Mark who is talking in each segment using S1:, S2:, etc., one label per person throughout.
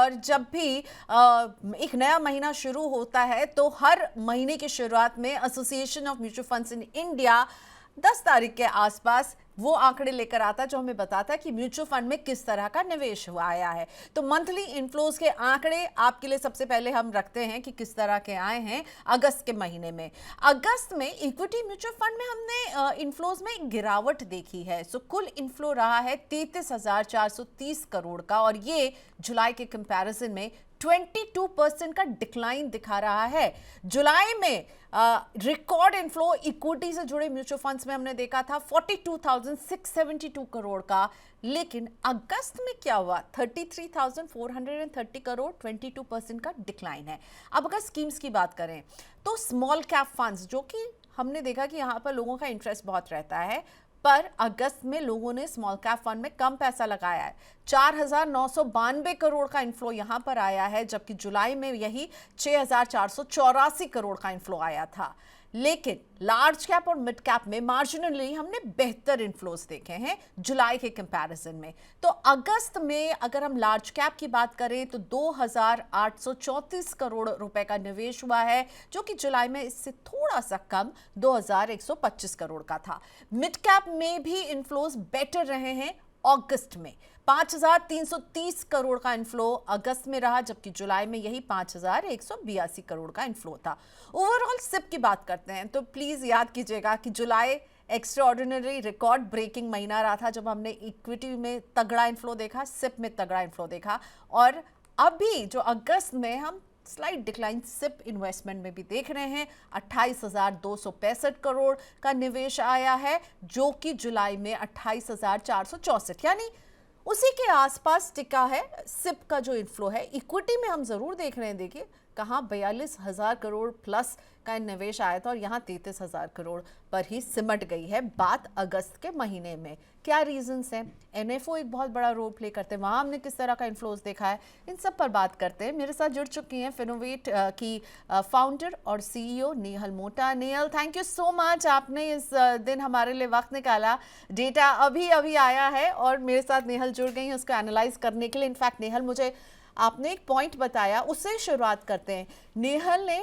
S1: और जब भी एक नया महीना शुरू होता है तो हर महीने की शुरुआत में association of mutual funds in India 10 तारीख के आसपास वो आंकड़े लेकर आता है जो हमें बताता है कि म्यूचुअल फंड में किस तरह का निवेश हुआ आया है। तो मंथली इनफ्लोज के आंकड़े आपके लिए सबसे पहले हम रखते हैं कि किस तरह के आए हैं अगस्त के महीने में। अगस्त में इक्विटी म्यूचुअल फंड में हमने इनफ्लोज में एक गिरावट देखी है। सो कुल इनफ्लो रहा है 33,430 करोड़ का और ये जुलाई के कंपैरिजन में 22% का डिक्लाइन दिखा रहा है। जुलाई में रिकॉर्ड इनफ्लो इक्विटी से जुड़े म्यूचुअल फंड्स में हमने देखा था 42,672 करोड़ का, लेकिन अगस्त में क्या हुआ 33,430 करोड़, 22% का डिक्लाइन है। अब अगर स्कीम्स की बात करें तो स्मॉल कैप फंड्स, जो कि हमने देखा कि यहाँ पर लोगों का इंटरेस्ट बहुत रहता है, पर अगस्त में लोगों ने स्मॉल कैप फंड में कम पैसा लगाया है। 4,992 करोड़ का इनफ्लो यहां पर आया है, जबकि जुलाई में यही 6,484 करोड़ का इनफ्लो आया था। लेकिन लार्ज कैप और मिड कैप में मार्जिनली हमने बेहतर इनफ्लोज देखे हैं जुलाई के कंपैरिजन में। तो अगस्त में अगर हम लार्ज कैप की बात करें तो 2,834 करोड़ रुपए का निवेश हुआ है, जो कि जुलाई में इससे थोड़ा सा कम 2,125 करोड़ का था। मिड कैप में भी इनफ्लोज बेटर रहे हैं। अगस्त में 5,330 करोड़ का इनफ्लो अगस्त में रहा, जबकि जुलाई में यही 5,182 करोड़ का इनफ्लो था। ओवरऑल सिप की बात करते हैं तो प्लीज याद कीजिएगा कि जुलाई एक्स्ट्रा ऑर्डिनरी रिकॉर्ड ब्रेकिंग महीना रहा था, जब हमने इक्विटी में तगड़ा इनफ्लो देखा, सिप में तगड़ा इनफ्लो देखा। और अभी जो अगस्त में हम स्लाइड डिक्लाइन सिप इन्वेस्टमेंट में भी देख रहे हैं। 28,265 करोड़ का निवेश आया है, जो कि जुलाई में 28,464, यानी उसी के आसपास टिका है सिप का जो इनफ्लो है। इक्विटी में हम जरूर देख रहे हैं, देखिए कहाँ 42,000 करोड़ प्लस का निवेश आया था और यहाँ 33,000 करोड़ पर ही सिमट गई है बात अगस्त के महीने में। क्या रीजंस हैं? एनएफओ एक बहुत बड़ा रोल प्ले करते हैं, वहाँ हमने किस तरह का इन्फ्लोज देखा है, इन सब पर बात करते हैं। मेरे साथ जुड़ चुकी हैं फिनोवेट की फाउंडर और सीईओ नेहल मोटा। Nehal, thank you so much, आपने इस दिन हमारे लिए वक्त निकाला। डेटा अभी अभी आया है और मेरे साथ नेहल जुड़ गई हैं उसको एनालाइज करने के लिए। इनफैक्ट नेहल, मुझे आपने एक पॉइंट बताया, उससे शुरुआत करते हैं। नेहल ने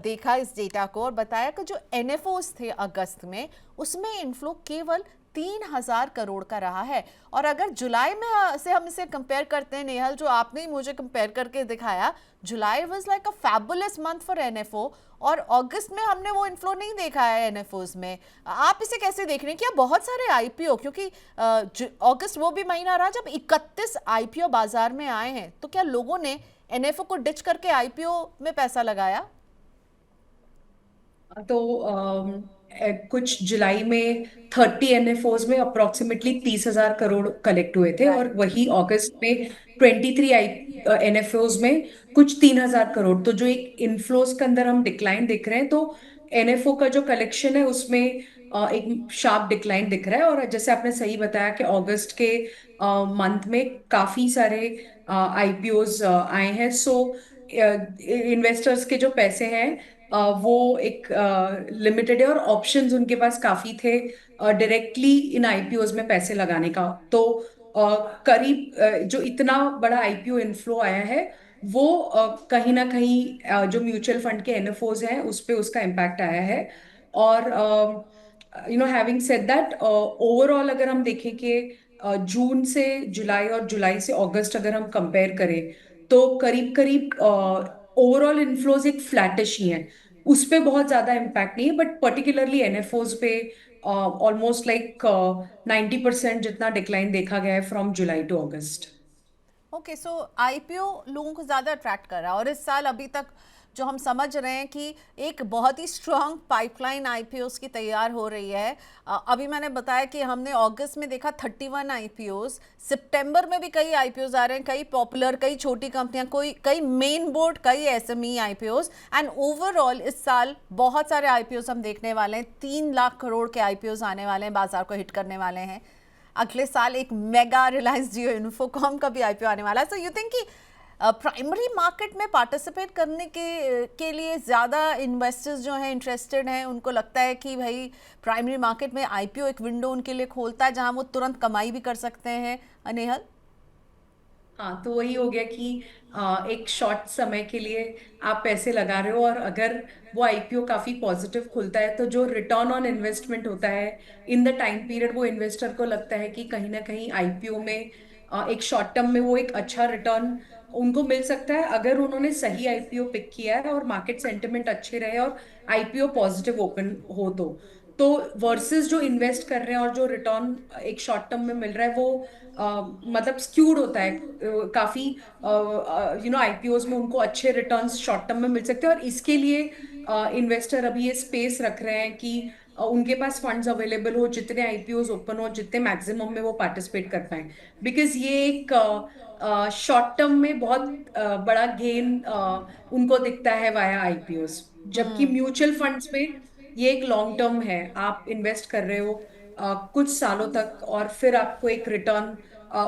S1: देखा इस डेटा को और बताया कि जो एनएफओस थे अगस्त में, उसमें इनफ्लो केवल 3,000 करोड़ का रहा है। और अगर जुलाई में से हम इसे कंपेयर करते हैं नेहल, जो आपने ही मुझे कंपेयर करके दिखाया, July was like a fabulous month for NFO और अगस्त में हमने वो इनफ्लो नहीं देखा है एनएफओस में। आप इसे कैसे देख रहे हैं? क्या बहुत सारे आईपीओ, क्योंकि अगस्त वो भी महीना रहा जब 31 आईपीओ बाजार में आए हैं, तो क्या लोगों ने एनएफओ को डिच करके आईपीओ में पैसा लगाया?
S2: तो कुछ जुलाई में 30 एनएफओज में अप्रोक्सीमेटली 30,000 करोड़ कलेक्ट हुए थे, और
S1: राइट।
S2: वही अगस्त में 23 एनएफओज में कुछ 3,000 करोड़। तो जो एक इनफ्लोज के अंदर हम डिक्लाइन दिख रहे हैं, तो एनएफओ का जो कलेक्शन है उसमें एक शार्प डिक्लाइन दिख रहा है। और जैसे आपने सही बताया कि अगस्त के मंथ में काफी सारे आईपीओज आए हैं। सो इन्वेस्टर्स के जो पैसे हैं वो एक लिमिटेड है, और ऑप्शंस उनके पास काफी थे डायरेक्टली इन आईपीओज में पैसे लगाने का। तो करीब जो इतना बड़ा आईपीओ इनफ्लो आया है, वो कहीं ना कहीं जो म्यूचुअल फंड के एनएफओज हैं उस पे उसका इम्पैक्ट आया है। और हैविंग सेड दैट, ओवरऑल अगर हम देखें कि जून से जुलाई और जुलाई से अगस्त अगर हम कंपेयर करें, तो करीब करीब ओवरऑल इन्फ्लोज एक फ्लैटिश ही है। उस पे बहुत ज्यादा इम्पैक्ट नहीं है, बट पर्टिकुलरली एनएफओज पे ऑलमोस्ट लाइक 90% जितना डिक्लाइन देखा गया है from July to August.
S1: Okay, so IPO लोगों को ज़्यादा अट्रैक्ट कर रहा है और इस साल अभी तक जो हम समझ रहे हैं कि एक बहुत ही स्ट्रांग पाइपलाइन आईपीओस की तैयार हो रही है। अभी मैंने बताया कि हमने अगस्त में देखा 31 आईपीओस, सितंबर में भी कई आईपीओस आ रहे हैं, कई पॉपुलर, कई छोटी कंपनियां, कई मेन बोर्ड, कई एसएमई आईपीओस। एंड ओवरऑल इस साल बहुत सारे आईपीओस हम देखने वाले हैं। 3 लाख करोड़ के आईपीओस आने वाले हैं, बाजार को हिट करने वाले हैं। अगले साल एक मेगा रिलायंस जियो इन्फोकॉम का भी आईपीओ आने वाला है। सो यू थिंक कि प्राइमरी मार्केट में पार्टिसिपेट करने के लिए ज़्यादा इन्वेस्टर्स जो हैं इंटरेस्टेड हैं, उनको लगता है कि भाई प्राइमरी मार्केट में आईपीओ एक विंडो उनके लिए खोलता है जहां वो तुरंत कमाई भी कर सकते हैं। अनेहल?
S2: हाँ, तो वही हो गया कि एक शॉर्ट समय के लिए आप पैसे लगा रहे हो, और अगर वो आईपीओ काफी पॉजिटिव खुलता है तो जो रिटर्न ऑन इन्वेस्टमेंट होता है इन द टाइम पीरियड, वो इन्वेस्टर को लगता है कि कहीं ना कहीं आईपीओ में एक शॉर्ट टर्म में वो एक अच्छा रिटर्न उनको मिल सकता है, अगर उन्होंने सही आईपीओ पिक किया है और मार्केट सेंटिमेंट अच्छे रहे और आईपीओ पॉजिटिव ओपन हो तो वर्सेस जो इन्वेस्ट कर रहे हैं और जो रिटर्न एक शॉर्ट टर्म में मिल रहा है वो मतलब स्क्यूड होता है काफी, आईपीओज में उनको अच्छे रिटर्न्स शॉर्ट टर्म में मिल सकते हैं, और इसके लिए इन्वेस्टर अभी ये स्पेस रख रहे हैं कि उनके पास फंड्स अवेलेबल हो, जितने आईपीओज ओपन हो जितने मैक्सिमम में वो पार्टिसिपेट कर पाए, बिकॉज ये एक शॉर्ट टर्म में बहुत बड़ा गेन उनको दिखता है वाया आईपीओज, जबकि म्यूचुअल फंड्स में ये एक लॉन्ग टर्म है, आप इन्वेस्ट कर रहे हो कुछ सालों तक और फिर आपको एक रिटर्न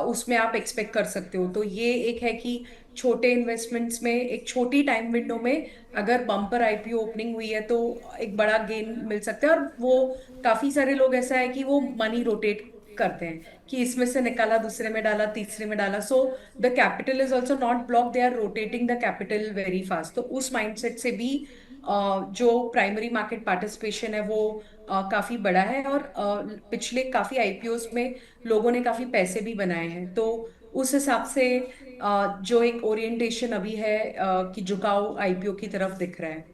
S2: उसमें आप एक्सपेक्ट कर सकते हो। तो ये एक है कि छोटे इन्वेस्टमेंट्स में एक छोटी टाइम विंडो में अगर बम्पर आईपीओ ओपनिंग हुई है तो एक बड़ा गेन मिल सकता है, और वो काफी सारे लोग ऐसा है कि वो मनी रोटेट करते हैं कि इसमें से निकाला, दूसरे में डाला, तीसरे में डाला, so the capital is also not block, they are rotating the capital very fast. तो उस माइंडसेट से भी जो प्राइमरी मार्केट पार्टिसिपेशन है वो काफी बड़ा है, और पिछले काफी आईपीओस में लोगों ने काफी पैसे भी बनाए हैं, तो उस हिसाब से जो एक ओरिएंटेशन अभी है कि झुकाव आईपीओ की तरफ दिख रहा है।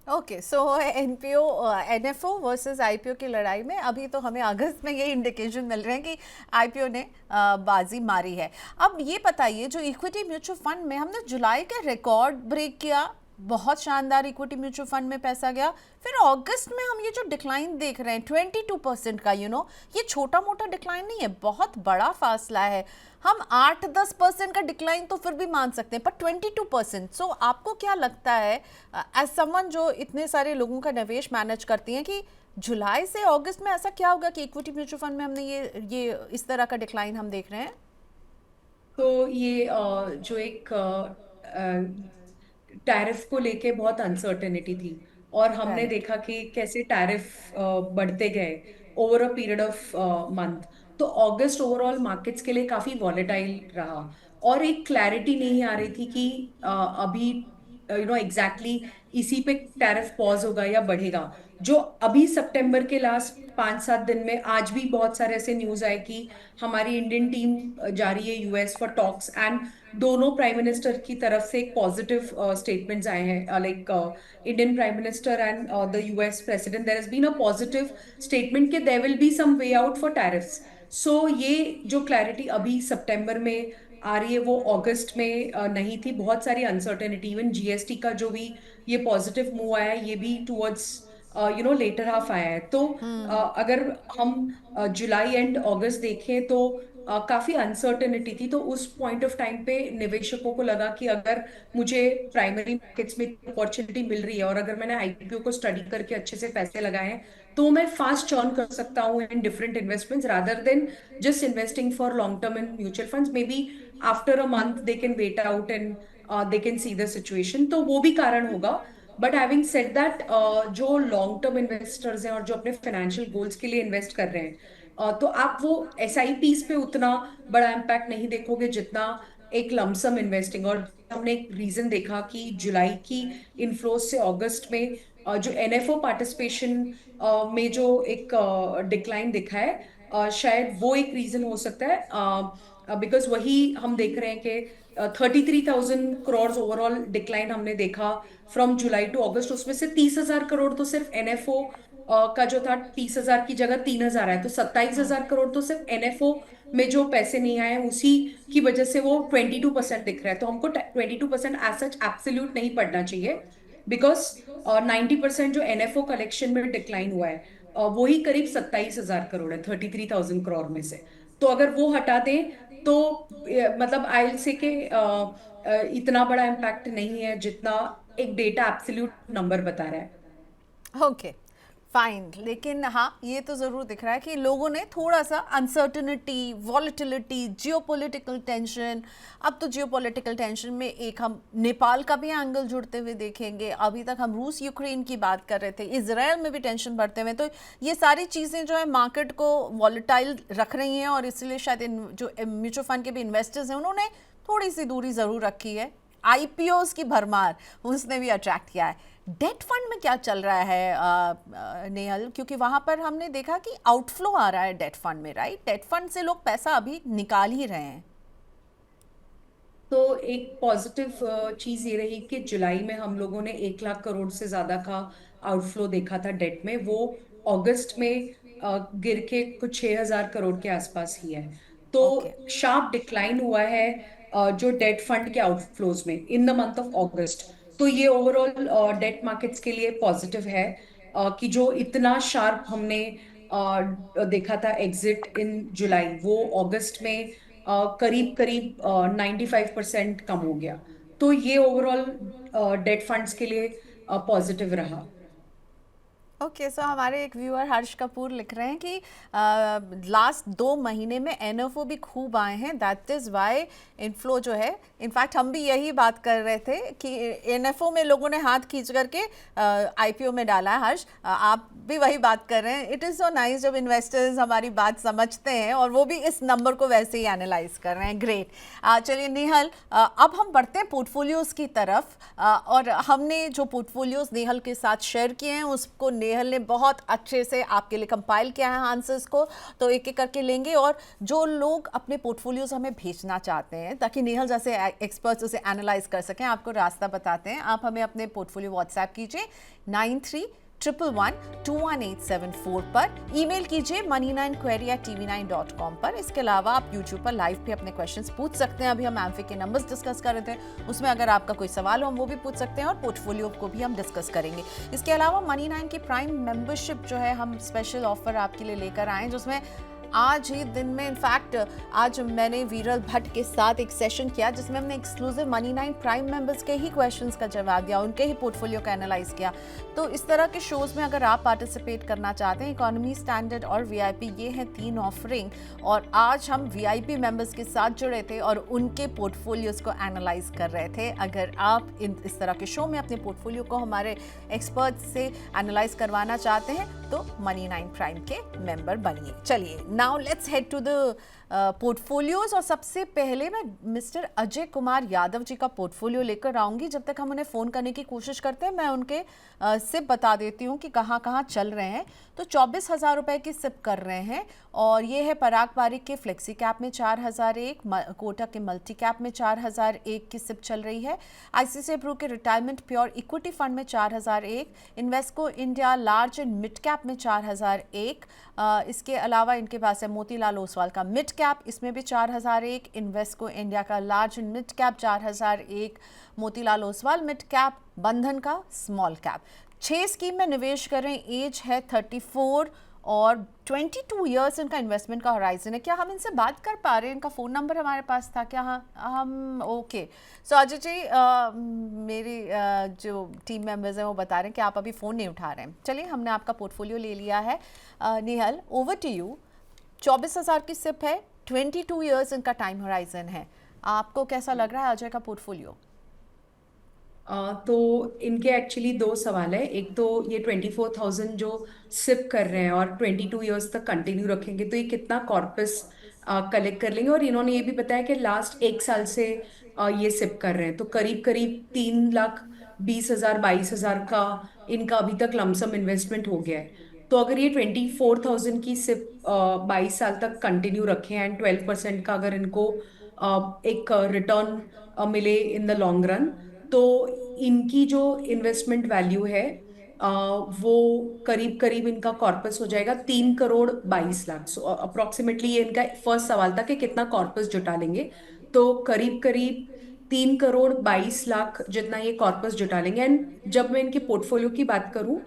S1: ओके, सो एनपीओ एनएफओ वर्सेस आईपीओ की लड़ाई में अभी तो हमें अगस्त में ये इंडिकेशन मिल रहे हैं कि आईपीओ ने बाजी मारी है। अब ये बताइए, जो इक्विटी म्यूचुअल फंड में हमने जुलाई का रिकॉर्ड ब्रेक किया, बहुत शानदार इक्विटी म्यूचुअल फंड में पैसा गया, फिर अगस्त में हम ये जो डिक्लाइन देख रहे हैं 22% का, ये छोटा मोटा डिक्लाइन नहीं है, बहुत बड़ा फासला है। हम 8-10% का डिक्लाइन तो फिर भी मान सकते हैं, पर 22%। सो आपको क्या लगता है एज समवन जो इतने सारे लोगों का निवेश मैनेज करती हैं, कि जुलाई से अगस्त में ऐसा क्या होगा कि इक्विटी म्यूचुअल फंड में हमने ये इस तरह का डिक्लाइन हम देख रहे हैं?
S2: तो ये जो एक टैरिफ को लेके बहुत अनसर्टेनिटी थी, और हमने
S1: राइट।
S2: देखा कि कैसे टैरिफ बढ़ते गए over a period of month. तो अगस्त ओवरऑल मार्केट्स के लिए काफी वॉलेटाइल रहा, और एक क्लैरिटी नहीं आ रही थी कि अभी एग्जैक्टली इसी पे टैरिफ पॉज होगा या बढ़ेगा। जो अभी सितंबर के लास्ट 5-7 दिन में आज भी बहुत सारे ऐसे न्यूज आए कि हमारी इंडियन टीम जा रही है यूएस फॉर टॉक्स, एंड दोनों प्राइम मिनिस्टर की तरफ से एक पॉजिटिव स्टेटमेंट्स आए हैं, like Indian prime minister and the US president, there has been a positive statement कि there will be some way out for tariffs. So ये जो क्लैरिटी अभी सितंबर में आ रही है वो अगस्त में नहीं थी, बहुत सारी अनसर्टेनिटी, इवन जीएसटी का जो भी ये पॉजिटिव मूव आया है ये भी टुवर्ड्स लेटर हाफ आया है। तो अगर हम जुलाई एंड अगस्त देखें तो काफी अनसर्टेनिटी थी, तो उस पॉइंट ऑफ टाइम पे निवेशकों को लगा कि अगर मुझे प्राइमरी मार्केट्स में अपॉर्चुनिटी मिल रही है और अगर मैंने आईपीओ को स्टडी करके अच्छे से पैसे लगाए हैं तो मैं फास्ट चर्न कर सकता हूँ in different investments rather than just investing for long term in mutual funds. Maybe after a month they can wait out and they can see the situation. तो वो भी कारण होगा। बट हैविंग सेड दैट जो long term investors हैं और जो अपने फाइनेंशियल गोल्स के लिए इन्वेस्ट कर रहे हैं तो आप वो एसआईपीस पे उतना बड़ा इम्पैक्ट नहीं देखोगे जितना एक लमसम इन्वेस्टिंग। और हमने एक रीजन देखा कि जुलाई की इनफ्लोज से अगस्त में जो एनएफओ पार्टिसिपेशन में जो एक डिक्लाइन दिखा है शायद वो एक रीजन हो सकता है, बिकॉज वही हम देख रहे हैं कि 33,000 करोड़ ओवरऑल डिक्लाइन हमने देखा फ्रॉम जुलाई टू अगस्त, उसमें से 30,000 करोड़ तो सिर्फ एनएफओ का जो था 30,000 की जगह 3,000 है, तो 27,000 करोड़ तो सिर्फ एनएफओ में जो पैसे नहीं आए उसी की वजह से वो 22% दिख रहा है। तो हमको 22% एज सच एब्सोल्यूट नहीं पढ़ना चाहिए, बिकॉज 90% जो एनएफओ कलेक्शन में डिक्लाइन हुआ है वही करीब 27,000 करोड़ है 33,000 करोड़ में से। तो अगर वो हटा दें तो मतलब आई विल से कि इतना बड़ा इम्पैक्ट नहीं है जितना एक डेटा एब्सोल्यूट नंबर बता रहा है।
S1: Okay, fine. लेकिन हाँ, ये तो ज़रूर दिख रहा है कि लोगों ने थोड़ा सा अनसर्टनिटी, वॉलेटिलिटी, जियोपॉलिटिकल टेंशन, अब तो जियोपॉलिटिकल टेंशन में एक हम नेपाल का भी एंगल जुड़ते हुए देखेंगे। अभी तक हम रूस यूक्रेन की बात कर रहे थे, इजराइल में भी टेंशन बढ़ते हुए, तो ये सारी चीज़ें जो है मार्केट को वॉलेटाइल रख रही हैं, और इसलिए शायद जो म्यूचुअल फंड के भी इन्वेस्टर्स हैं उन्होंने थोड़ी सी दूरी ज़रूर रखी है। आईपीओस की भरमार उसने भी अट्रैक्ट किया है। डेट फंड में क्या चल रहा है नेहल, क्योंकि वहाँ पर हमने देखा कि आउटफ्लो आ रहा है डेट फंड में, राइट? डेट फंड से लोग पैसा अभी निकाल ही रहे हैं।
S2: तो एक पॉजिटिव चीज ये रही कि जुलाई में हम लोगों ने 1 लाख करोड़ से ज्यादा का आउटफ्लो देखा था डेट में। वो अगस्त में गिर के कुछ 6 हजार करोड़ के आसपास ही है। तो
S1: ओके।
S2: शार्प डिक्लाइन हुआ है जो डेट फंड के आउटफ्लोज में इन द मंथ ऑफ अगस्त। तो ये ओवरऑल डेट मार्केट्स के लिए पॉजिटिव है कि जो इतना शार्प हमने देखा था एग्जिट इन जुलाई, वो अगस्त में करीब करीब 95% कम हो गया। तो ये ओवरऑल डेट फंड्स के लिए पॉजिटिव रहा।
S1: ओके, सो हमारे एक व्यूअर हर्ष कपूर लिख रहे हैं कि लास्ट 2 महीने में एनएफओ भी खूब आए हैं, दैट इज़ वाई इनफ्लो जो है। इनफैक्ट हम भी यही बात कर रहे थे कि एनएफओ में लोगों ने हाथ खींच करके आईपीओ में डाला है। हर्ष, आप भी वही बात कर रहे हैं। इट इज़ सो नाइस जब इन्वेस्टर्स हमारी बात समझते हैं और वो भी इस नंबर को वैसे ही एनालाइज कर रहे हैं। ग्रेट। चलिए नेहल, अब हम बढ़ते हैं पोर्टफोलियोज़ की तरफ। और हमने जो पोर्टफोलियोज़ नेहल के साथ शेयर किए हैं उसको नेहल ने बहुत अच्छे से आपके लिए कंपाइल किया है आंसर्स को, तो एक एक करके लेंगे। और जो लोग अपने पोर्टफोलियोज हमें भेजना चाहते हैं ताकि नेहल जैसे एक्सपर्ट्स उसे एनालाइज कर सकें, आपको रास्ता बताते हैं। आप हमें अपने पोर्टफोलियो व्हाट्सएप कीजिए 9311121874 पर। ईमेल कीजिए money9query@tv9.com पर। इसके अलावा आप यूट्यूब पर लाइव भी अपने क्वेश्चंस पूछ सकते हैं। अभी हम एम्फी के नंबर्स डिस्कस कर रहे थे, उसमें अगर आपका कोई सवाल हो हम वो भी पूछ सकते हैं और पोर्टफोलियो को भी हम डिस्कस करेंगे। इसके अलावा Money9 की प्राइम मेंबरशिप जो है, हम स्पेशल ऑफर आपके लिए लेकर आए जिसमें आज ही दिन में, इनफैक्ट आज मैंने वीरल भट्ट के साथ एक सेशन किया जिसमें हमने एक्सक्लूसिव Money9 प्राइम मेंबर्स के ही क्वेश्चंस का जवाब दिया, उनके ही पोर्टफोलियो का एनालाइज किया। तो इस तरह के शोज में अगर आप पार्टिसिपेट करना चाहते हैं, इकोनॉमी, स्टैंडर्ड और वीआईपी, ये हैं 3 ऑफरिंग। और आज हम वीआईपी मेंबर्स के साथ जुड़े थे और उनके पोर्टफोलियोज को एनालाइज कर रहे थे। अगर आप इस तरह के शो में अपने पोर्टफोलियो को हमारे एक्सपर्ट से एनालाइज करवाना चाहते हैं तो Money9 प्राइम के मेंबर बनिए। चलिए now let's head to the portfolios. और सबसे पहले मैं मिस्टर अजय कुमार यादव जी का पोर्टफोलियो लेकर आऊंगी। जब तक हम उन्हें फ़ोन करने की कोशिश करते हैं, मैं उनके सिप बता देती हूँ कि कहाँ कहाँ चल रहे हैं। तो 24,000 रुपये की सिप कर रहे हैं और ये है पराग पारिक के फ्लेक्सी कैप में 4,001, कोटक के मल्टी कैप में 4,001 की सिप चल रही है। आईसीआईसीआई प्रू के रिटायरमेंट प्योर इक्विटी फंड में 4,001, Invesco India large and mid cap में 4,001। इसके अलावा इनके पास है मोतीलाल ओसवाल का मिड कैप, इसमें भी 4,001, इन्वेस्को इंडिया का large and mid cap 4,001, Motilal Oswal mid cap, बंधन का स्मॉल कैप। 6 स्कीम में निवेश करें, एज है 34 और 22 ईयर्स इनका इन्वेस्टमेंट का होराइजन है। क्या हम इनसे बात कर पा रहे हैं? इनका फ़ोन नंबर हमारे पास था क्या? हाँ, हम ओके। सो अजय जी, मेरी जो टीम मेंबर्स हैं वो बता रहे हैं कि आप अभी फ़ोन नहीं उठा रहे हैं। चलिए, हमने आपका पोर्टफोलियो ले लिया है। Nehal, over to you. 24,000 की सिप है, 22 ईयर्स इनका टाइम होराइजन है। आपको कैसा लग रहा है अजय का पोर्टफोलियो?
S2: तो इनके एक्चुअली 2 सवाल है। एक तो ये 24,000 जो सिप कर रहे हैं और 22 ईयर्स तक कंटिन्यू रखेंगे, तो ये कितना कॉर्पस कलेक्ट कर लेंगे। और इन्होंने ये भी बताया कि लास्ट 1 साल से ये सिप कर रहे हैं, तो करीब करीब 3,20,000 22,000 का इनका अभी तक लमसम इन्वेस्टमेंट हो गया है। तो अगर ये 24,000 की सिप 22 साल तक कंटिन्यू रखें एंड 12% का अगर इनको एक रिटर्न मिले इन द लॉन्ग रन, तो इनकी जो इन्वेस्टमेंट वैल्यू है वो करीब करीब इनका कॉर्पस हो जाएगा 3,22,00,000। सो अप्रोक्सीमेटली ये इनका फर्स्ट सवाल था कि कितना कॉर्पस जुटा लेंगे। तो करीब करीब 3,22,00,000 जितना ये कॉर्पस जुटा लेंगे। एंड जब मैं इनके पोर्टफोलियो की बात करूं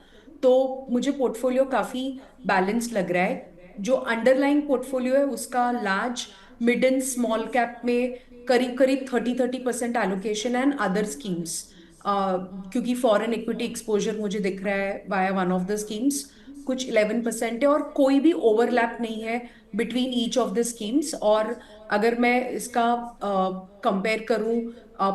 S2: तो मुझे पोर्टफोलियो काफी बैलेंस लग रहा है। जो अंडरलाइंग पोर्टफोलियो है उसका large, mid and small cap में करीब करीब 30% एलोकेशन एंड अदर स्कीम्स, क्योंकि फॉरेन इक्विटी एक्सपोजर मुझे दिख रहा है via one of the schemes, कुछ 11% है और कोई भी ओवरलैप नहीं है between each of the schemes. और अगर मैं इसका कंपेयर करूं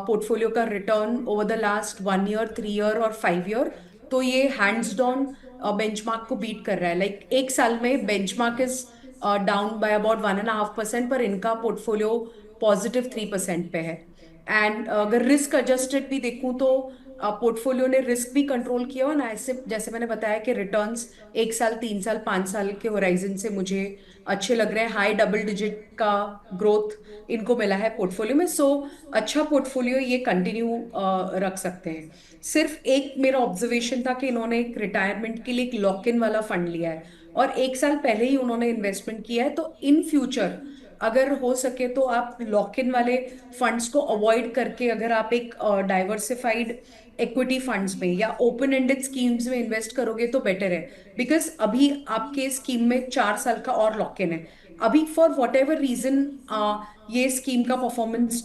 S2: पोर्टफोलियो का return over the last 1 year, 3 year और 5 ईयर, तो ये हैंड्स डाउन बेंचमार्क को बीट कर रहा है। लाइक 1 साल में benchmark is down by about 1.5%, पर इनका पोर्टफोलियो +3% पे है। एंड अगर रिस्क एडजस्टेड भी देखूं तो पोर्टफोलियो ने रिस्क भी कंट्रोल किया, और ना ऐसे जैसे मैंने बताया कि रिटर्न्स 1 साल, 3 साल, 5 साल के होराइजन से मुझे अच्छे लग रहे हैं। हाई डबल डिजिट का ग्रोथ इनको मिला है पोर्टफोलियो में, सो अच्छा पोर्टफोलियो ये कंटिन्यू रख सकते हैं। सिर्फ एक मेरा ऑब्जर्वेशन था कि इन्होंने एक रिटायरमेंट के लिए एक लॉक इन वाला फंड लिया है, और 1 साल पहले ही उन्होंने इन्वेस्टमेंट किया है। तो इन फ्यूचर अगर हो सके तो आप लॉक इन वाले फंड्स को अवॉइड करके अगर आप एक डाइवर्सिफाइड इक्विटी फंड्स में या ओपन एंडेड स्कीम्स में इन्वेस्ट करोगे तो बेटर है। बिकॉज अभी आपके स्कीम में 4 साल का और लॉक इन है। अभी फॉर वॉट एवर रीजन ये स्कीम का परफॉर्मेंस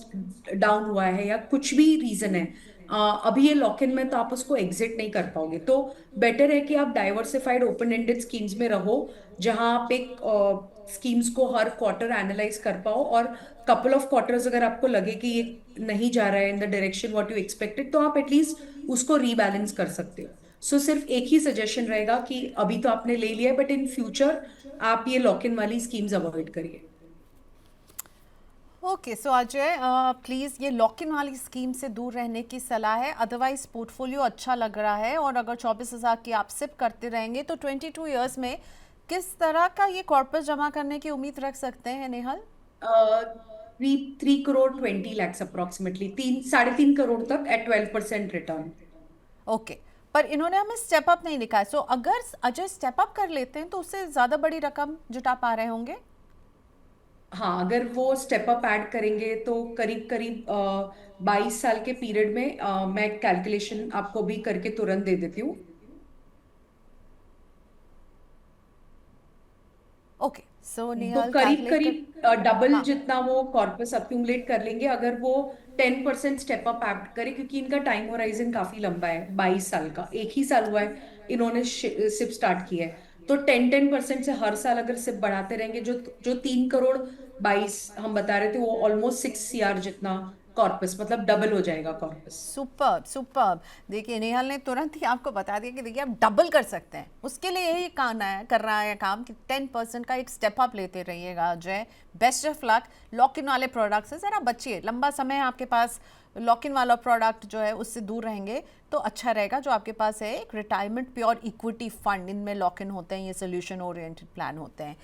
S2: डाउन हुआ है या कुछ भी रीजन है, अभी ये लॉक इन में तो आप उसको एग्जिट नहीं कर पाओगे। तो बेटर है कि आप डाइवर्सिफाइड ओपन एंडेड स्कीम्स में रहो, जहां आप एक स्कीम्स को हर क्वार्टर एनालाइज कर पाओ, और कपल ऑफ क्वार्टर्स अगर आपको लगे कि ये नहीं जा रहा है in the direction what you expected, तो आप एटलीस्ट उसको रीबैलेंस कर सकते हो। सो सिर्फ एक ही सजेशन रहेगा कि अभी तो आपने ले लिया है, बट इन फ्यूचर आप ये लॉक इन वाली स्कीम्स अवॉइड करिए।
S1: ओके, सो अजय प्लीज़ ये लॉक इन वाली स्कीम से दूर रहने की सलाह है। अदरवाइज पोर्टफोलियो अच्छा लग रहा है, और अगर 24,000 की आप सिप करते रहेंगे तो 22 ईयर्स में किस तरह का ये कॉर्पस जमा करने की उम्मीद रख सकते हैं नेहल?
S2: 3 करोड़ 20 लाख अप्रोक्सीमेटली, 3 साढ़े 3 करोड़ तक एट 12% रिटर्न।
S1: ओके, पर इन्होंने हमें स्टेप अप नहीं लिखा है। सो अगर अजय स्टेप अप कर लेते हैं तो उससे ज़्यादा बड़ी रकम जुटा पा रहे होंगे।
S2: हाँ, अगर वो स्टेप अप ऐड करेंगे तो करीब करीब 22 साल के पीरियड में, मैं कैलकुलेशन आपको भी करके तुरंत दे देती हूँ।
S1: ओके, सो
S2: तो
S1: नेहल
S2: करीब
S1: कैलकुलेट कर।
S2: करीब डबल
S1: हाँ,
S2: जितना वो कॉर्पस अक्यूमुलेट कर लेंगे अगर वो 10% स्टेप अप ऐड करे, क्योंकि इनका टाइम होराइजन काफी लंबा है, 22 साल का, 1 ही साल हुआ है इन्होंने सिप स्टार्ट किया है। तो 10% से हर साल अगर सिप बढ़ाते रहेंगे, जो जो 3 करोड़ 22 हम बता रहे थे, वो ऑलमोस्ट 6 CR जितना कॉर्पस, मतलब डबल हो जाएगा कॉर्पस।
S1: Superb superb. देखिए नेहल ने तुरंत ही आपको बता दिया कि देखिए आप डबल कर सकते हैं। उसके लिए यही काम है, कर रहा है काम कि 10% का एक स्टेप अप लेते रहिएगा Ajay. Best of luck. Lock in वाले प्रोडक्ट से ज़रा बचिए, लंबा समय है आपके पास। लॉक इन वाला प्रोडक्ट जो है उससे दूर रहेंगे तो अच्छा रहेगा। जो आपके पास है एक रिटायरमेंट प्योर इक्विटी फंड, इनमें लॉक इन होते हैं, ये सोल्यूशन ओरिएंटेड प्लान होते हैं।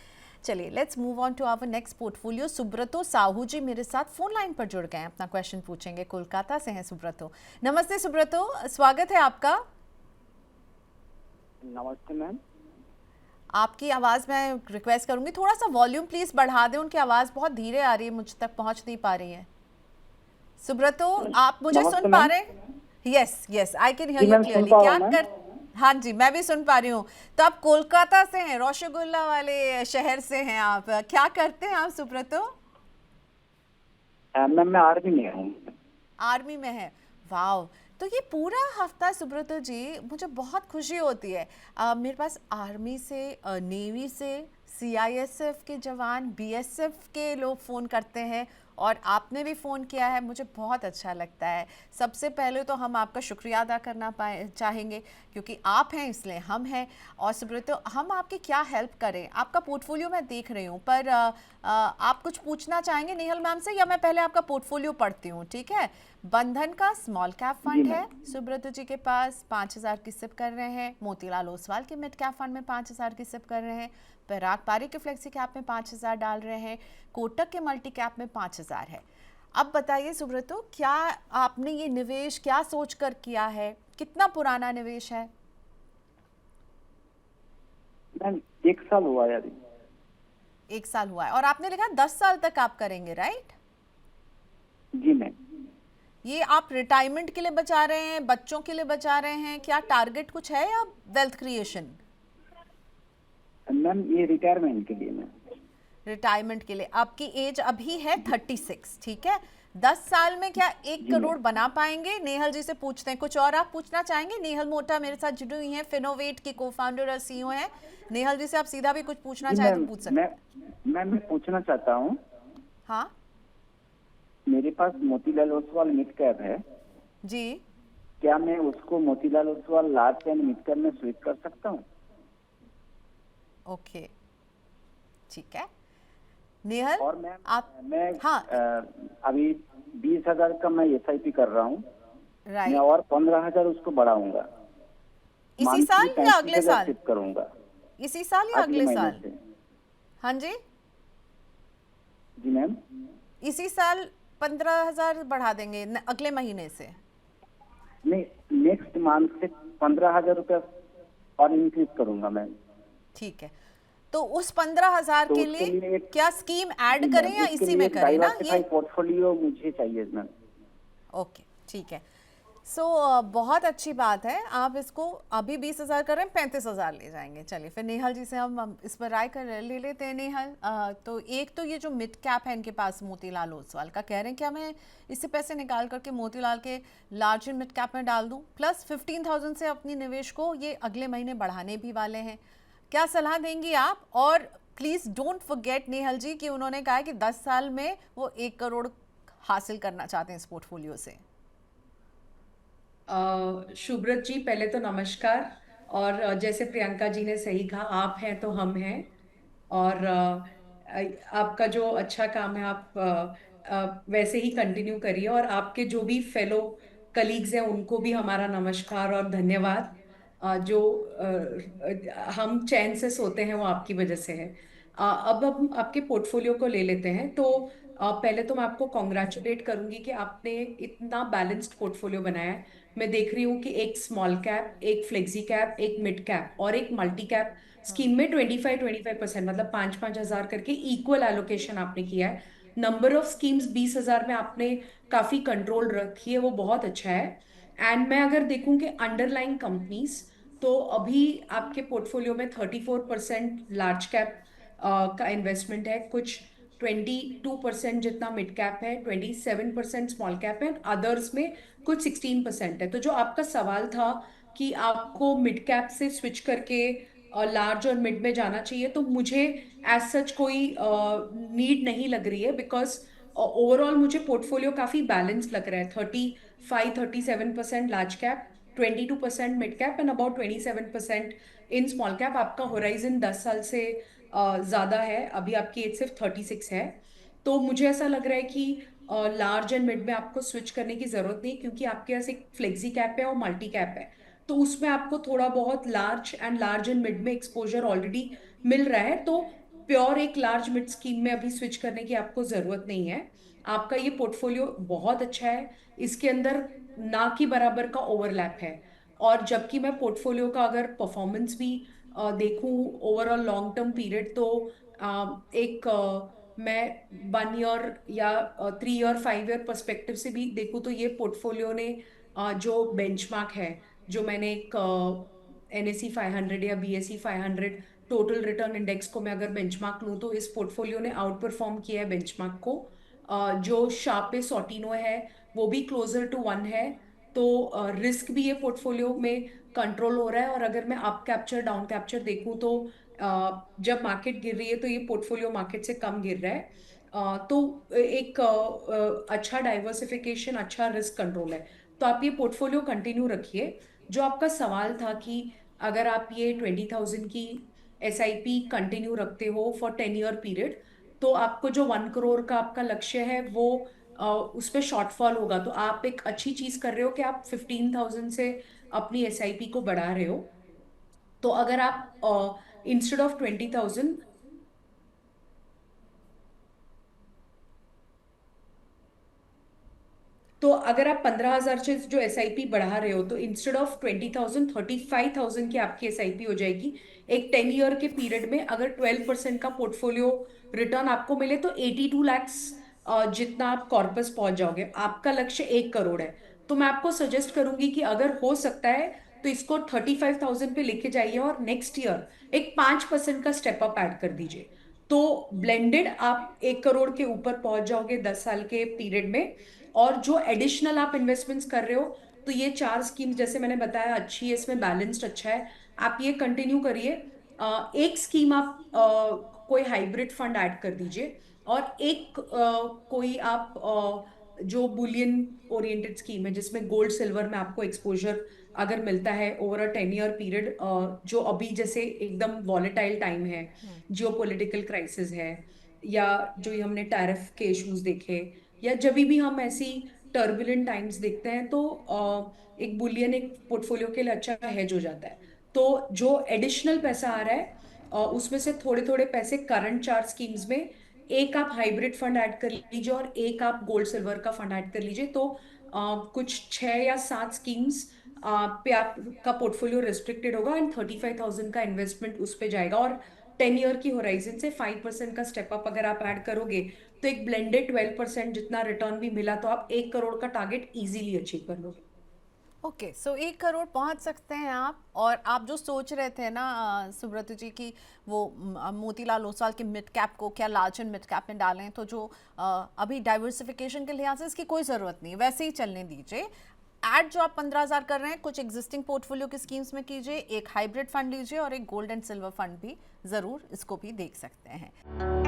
S1: चलिए let's move on to our next portfolio. Subrato Sahu ji मेरे साथ फोन लाइन पर जुड़ गए हैं, अपना क्वेश्चन पूछेंगे। कोलकाता से हैं सुब्रतो। नमस्ते सुब्रतो, स्वागत है आपका।
S3: नमस्ते मैम।
S1: आपकी आवाज़ मैं रिक्वेस्ट करूंगी थोड़ा सा वॉल्यूम प्लीज़ बढ़ा दें, उनकी आवाज़ बहुत धीरे आ रही है, मुझ तक पहुंच नहीं पा रही है। सुब्रतो आप मुझे
S3: नमस्ते
S1: सुन पा
S3: मैम।
S1: रहे हैं? Yes yes, I can hear
S3: जी
S1: यू
S3: मैम, सुन
S1: क्लियरली।
S3: पा रहा
S1: क्या
S3: हूँ मैम।
S1: कर। हाँ जी, मैं भी सुन पा रही हूँ। तो आप कोलकाता से हैं, रसगुल्ला वाले शहर से हैं आप। क्या करते हैं आप सुब्रतो?
S3: मैम मैं आर्मी में हूँ।
S1: आर्मी में है, वाह। तो ये पूरा हफ्ता सुब्रतो जी मुझे बहुत खुशी होती है। मेरे पास आर्मी से, नेवी से, सीआईएसएफ के जवान, बीएसएफ के लोग फ़ोन करते हैं, और आपने भी फ़ोन किया है, मुझे बहुत अच्छा लगता है। सबसे पहले तो हम आपका शुक्रिया अदा करना चाहेंगे, क्योंकि आप हैं इसलिए हम हैं। और सुब्रतो हम आपकी क्या हेल्प करें? आपका पोर्टफोलियो मैं देख रही हूँ, पर आप कुछ पूछना चाहेंगे नेहल मैम से, या मैं पहले आपका पोर्टफोलियो पढ़ती हूँ? ठीक है। बंधन का स्मॉल कैप
S3: जी
S1: फंड
S3: मैम।
S1: है सुब्रतो जी के पास, 5,000 की सिप कर रहे हैं। मोतीलाल ओसवाल के मिड कैप फंड में 5,000 की सिप कर रहे हैं। पराग पारी के फ्लेक्सी कैप में 5,000 डाल रहे हैं। कोटक के मल्टी कैप में 5,000 है। अब बताइए सुब्रतो, क्या आपने ये निवेश क्या सोचकर किया है? कितना पुराना निवेश है?
S3: मैम 1 साल हुआ है अभी।
S1: 1 साल हुआ है, और आपने लिखा 10 साल तक आप करेंगे, राइट?
S3: जी मैम।
S1: ये आप रिटायरमेंट के लिए बचा रहे हैं, बच्चों के लिए बचा रहे हैं, क्या टारगेट कुछ है या वेल्थ क्रिएशन?
S3: मैम ये रिटायरमेंट के लिए मैम।
S1: रिटायरमेंट के लिए। आपकी एज अभी है 36, ठीक है। 10 साल में क्या 1
S3: जी
S1: करोड़
S3: मैम।
S1: बना पाएंगे? नेहल जी से पूछते हैं, कुछ और आप पूछना चाहेंगे? नेहल मोटा मेरे साथ जुड़ी हुई हैं, फिनोवेट की को-फाउंडर और सीईओ हैं। नेहल जी से आप सीधा भी कुछ पूछना
S3: जी
S1: चाहे तो
S3: मैम।
S1: पूछ सकते हैं।
S3: मैं पूछना चाहता हूँ,
S1: हाँ
S3: मेरे पास मोतीलाल ओसवाल मिड कैप है,
S1: जी,
S3: क्या मैं उसको Motilal Oswal large and mid cap में स्विच कर सकता हूँ?
S1: ओके, ठीक है। नेहल
S3: और मैम
S1: आप
S3: मैं
S1: हाँ
S3: अभी 20,000 का मैं SIP कर रहा हूँ। मैं
S1: राइट
S3: और 15,000 उसको बढ़ाऊंगा।
S1: इसी
S3: मंथली
S1: साल या अगले
S3: 35,000
S1: साल?
S3: शिफ्ट करूंगा
S1: इसी साल या
S3: अगले
S1: अगले
S3: महीने
S1: साल?
S3: से।
S1: हाँ जी,
S3: जी मैम।
S1: इसी साल 15,000 बढ़ा देंगे अगले महीने से।
S3: नहीं, नेक्स्ट मंथ से 15,000 रुपया और इंक्रीज करूंगा मैम।
S1: ठीक है, तो उस 15,000
S3: तो
S1: के
S3: उसके
S1: लिए
S3: लिए एक,
S1: क्या स्कीम
S3: जी
S1: ऐड
S3: मैम,
S1: करें या
S3: उसके
S1: इसी
S3: लिए
S1: में
S3: एक
S1: करें ना
S3: डाइवर्सिफाई
S1: ये?
S3: पोर्टफोलियो मुझे चाहिए मैम।
S1: ओके ठीक है। सो बहुत अच्छी बात है, आप इसको अभी 20,000 कर रहे हैं, 35,000 ले जाएंगे। चलिए फिर नेहल जी से हम इस पर राय कर ले लेते हैं। नेहल, तो एक तो ये जो मिड कैप है इनके पास मोतीलाल ओसवाल का, कह रहे हैं क्या मैं इससे पैसे निकाल करके मोतीलाल के लार्ज एंड मिड कैप में डाल दूं, प्लस 15,000 से अपनी निवेश को ये अगले महीने बढ़ाने भी वाले हैं। क्या सलाह देंगी आप? और प्लीज़ डोंट फॉरगेट नेहल जी कि उन्होंने कहा कि 10 साल में वो 1 करोड़ हासिल करना चाहते हैं इस पोर्टफोलियो से।
S2: शुभ्रत जी, पहले तो नमस्कार। और जैसे प्रियंका जी ने सही कहा, आप हैं तो हम हैं। और आपका जो अच्छा काम है आप वैसे ही कंटिन्यू करिए। और आपके जो भी फेलो कलीग्स हैं उनको भी हमारा नमस्कार और धन्यवाद। जो हम चैन से सोते हैं वो आपकी वजह से है। अब हम आपके पोर्टफोलियो को ले लेते हैं। तो पहले तो मैं आपको कॉन्ग्रेचुलेट करूंगी कि आपने इतना बैलेंस्ड पोर्टफोलियो बनाया है। मैं देख रही हूँ कि एक स्मॉल कैप, एक फ्लेक्सी कैप, एक मिड कैप और एक मल्टी कैप स्कीम में 25-25% मतलब 5-5 हजार करके इक्वल एलोकेशन आपने किया है। नंबर ऑफ स्कीम्स 20,000 में आपने काफी कंट्रोल रखी है, वो बहुत अच्छा है। एंड मैं अगर देखूं कि अंडरलाइंग कंपनीज, तो अभी आपके पोर्टफोलियो में 34% लार्ज कैप का इन्वेस्टमेंट है, कुछ 22% जितना मिड कैप है, 27% स्मॉल कैप है, अदर्स में कुछ 16% है। तो जो आपका सवाल था कि आपको मिड कैप से स्विच करके लार्ज और मिड में जाना चाहिए, तो मुझे एज सच कोई नीड नहीं लग रही है। बिकॉज ओवरऑल मुझे पोर्टफोलियो काफी बैलेंस लग रहा है। 35-37% large cap, 22% mid cap and about 27% in small cap. आपका होराइजन 10 साल से ज्यादा है, अभी आपकी एज सिर्फ 36 है। तो मुझे ऐसा लग रहा है कि लार्ज एंड मिड में आपको स्विच करने की जरूरत नहीं, क्योंकि आपके पास एक फ्लेक्सी कैप है और मल्टी कैप है। तो उसमें आपको थोड़ा बहुत लार्ज एंड मिड में एक्सपोजर ऑलरेडी मिल रहा है। तो प्योर एक लार्ज मिड स्कीम में अभी स्विच करने की आपको जरूरत नहीं है। आपका ये पोर्टफोलियो बहुत अच्छा है, इसके अंदर ना की बराबर का ओवरलैप है। और जबकि मैं पोर्टफोलियो का अगर परफॉर्मेंस भी देखूं ओवरऑल लॉन्ग टर्म पीरियड, तो एक मैं 1 ईयर या 3 ईयर 5 ईयर पर्सपेक्टिव से भी देखूं, तो ये पोर्टफोलियो ने जो बेंचमार्क है, जो मैंने एक NSE 500 या BSE 500 टोटल रिटर्न इंडेक्स को मैं अगर बेंचमार्क लूं, तो इस पोर्टफोलियो ने आउट परफॉर्म किया है बेंचमार्क को। जो शार्पे सॉटिनो है वो भी क्लोजर टू 1 है। तो रिस्क भी ये पोर्टफोलियो में कंट्रोल हो रहा है। और अगर मैं अप कैप्चर डाउन कैप्चर देखूं, तो जब मार्केट गिर रही है तो ये पोर्टफोलियो मार्केट से कम गिर रहा है। तो एक अच्छा डाइवर्सिफिकेशन, अच्छा रिस्क कंट्रोल है। तो आप ये पोर्टफोलियो कंटिन्यू रखिए। जो आपका सवाल था कि अगर आप ये 20,000 की SIP कंटिन्यू रखते हो फॉर 10 ईयर पीरियड, तो आपको जो 1 करोड़ का आपका लक्ष्य है वो उस पर शॉर्टफॉल होगा। तो आप एक अच्छी चीज कर रहे हो कि आप 15,000 से अपनी SIP को बढ़ा रहे हो। तो अगर आप इंस्टेड ऑफ 20,000, तो अगर आप 15,000 से जो SIP बढ़ा रहे हो, तो इंस्टेड ऑफ 20,000 35,000 की आपकी SIP हो जाएगी। एक 10 ईयर के पीरियड में अगर 12% का पोर्टफोलियो रिटर्न आपको मिले, तो 82 लाख जितना आप कॉर्पस पहुंच जाओगे। आपका लक्ष्य 1 करोड़ है। तो मैं आपको सजेस्ट करूंगी कि अगर हो सकता है तो इसको 35,000 पे लेके जाइए और नेक्स्ट ईयर एक 5% का स्टेप अप ऐड कर दीजिए। तो ब्लेंडेड आप 1 करोड़ के ऊपर पहुंच जाओगे 10 साल के पीरियड में। और जो एडिशनल आप इन्वेस्टमेंट्स कर रहे हो, तो ये 4 स्कीम्स जैसे मैंने बताया अच्छी है, इसमें बैलेंस्ड अच्छा है, आप ये कंटिन्यू करिए। एक स्कीम आप कोई हाइब्रिड फंड ऐड कर दीजिए। और एक कोई आप जो बुलियन ओरिएंटेड स्कीम है, जिसमें गोल्ड सिल्वर में आपको एक्सपोजर अगर मिलता है ओवर अ 10 ईयर पीरियड, जो अभी जैसे एकदम वॉलेटाइल टाइम है, जियोपॉलिटिकल क्राइसिस है, या जो ये हमने टैरिफ के इश्यूज देखे, या जब भी हम ऐसी टर्बुलेंट टाइम्स देखते हैं, तो एक बुलियन एक पोर्टफोलियो के लिए अच्छा हेज हो जाता है। तो जो एडिशनल पैसा आ रहा है उसमें से थोड़े थोड़े पैसे करंट 4 स्कीम्स में, एक आप हाइब्रिड फंड ऐड कर लीजिए और एक आप गोल्ड सिल्वर का फंड ऐड कर लीजिए, तो कुछ 6 या 7 स्कीम्स पे आपका पोर्टफोलियो रेस्ट्रिक्टेड होगा एंड 35,000 का इन्वेस्टमेंट उस पे जाएगा। और 10 ईयर की होराइजन से 5% का स्टेप अप अगर आप ऐड करोगे, तो एक ब्लेंडेड 12% जितना रिटर्न भी मिला, तो आप 1 करोड़ का टारगेट इजीली अचीव कर लोगे।
S1: ओके, सो 1 करोड़ पहुंच सकते हैं आप। और आप जो सोच रहे थे ना सुब्रत जी की वो मोतीलाल ओसवाल के मिड कैप को क्या लार्ज एंड मिड कैप में डालें, तो जो अभी डाइवर्सिफिकेशन के लिहाज से इसकी कोई ज़रूरत नहीं है, वैसे ही चलने दीजिए। ऐड जो आप 15,000 कर रहे हैं कुछ एग्जिस्टिंग पोर्टफोलियो की स्कीम्स में कीजिए, एक हाइब्रिड फंड लीजिए और एक गोल्ड एंड सिल्वर फंड भी ज़रूर इसको भी देख सकते हैं।